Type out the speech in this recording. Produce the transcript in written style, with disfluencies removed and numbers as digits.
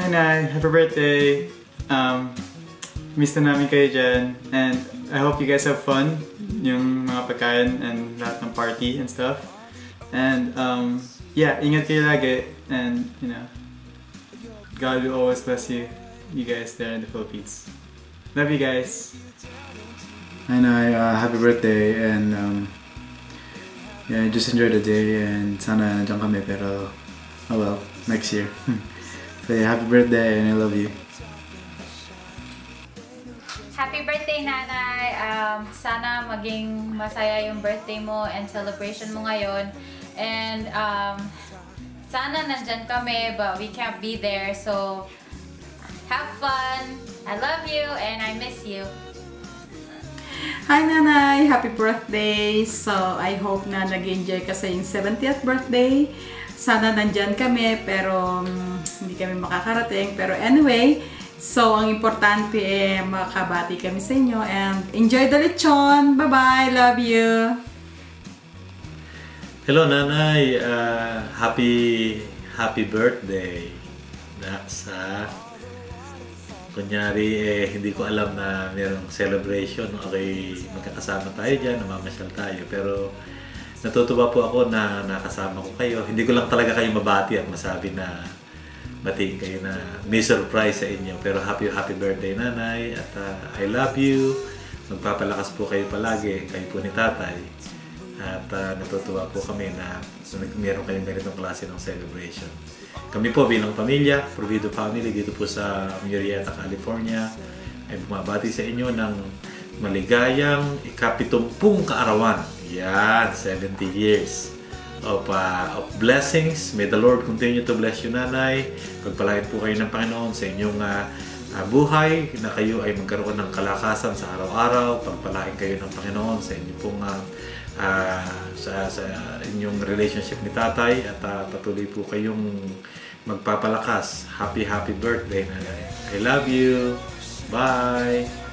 Hi Nay, happy birthday. Miss na namin kayo dyan. And I hope you guys have fun. Yung mga pagkain and lahat ng party and stuff. And yeah, ingat kayo lagi. And you know, God will always bless you guys there in the Philippines. Love you guys. Hi Nay, happy birthday. And yeah, just enjoy the day. And sana nandiyan kami, pero oh well, next year. So yeah, happy birthday and I love you. Happy birthday, Nanay! Sana maging masaya yung birthday mo and celebration mo ngayon. And sana nandyan kami, but we can't be there. So, have fun! I love you and I miss you. Hi Nanay! Happy birthday! So, I hope na nag-enjoy ka sa yung 70th birthday. Sana nandyan kami, pero hindi kami makakarating. Pero anyway, so ang importante makabati kami sa inyo. And enjoy the lechon! Bye-bye! Love you! Hello Nanay! Happy birthday! Kunyari, hindi ko alam na mayroong celebration. Okay, magkakasama tayo dyan, namamasyal tayo. Pero natutuwa po ako na nakasama ko kayo. Hindi ko lang talaga kayo mabati at masabi na batiin kayo na may surprise sa inyo. Pero happy birthday Nanay at I love you. Magpapalakas po kayo palagi, kayo po ni Tatay. At natutuwa po kami na meron kayong ganitong klase ng celebration. Kami po bilang pamilya, Provido Family dito po sa Murrieta, California, ay bumabati sa inyo ng maligayang ika-70 kaarawan. Yan, 70 years of blessings. May the Lord continue to bless you, Nanay. Pagpalain po kayo ng Panginoon sa inyong buhay, na kayo ay magkaroon ng kalakasan sa araw-araw. Pagpalain kayo ng Panginoon sa inyong pong sa inyong relationship ni Tatay at patuloy po kayong magpapalakas. Happy birthday, Nanay. I love you. Bye!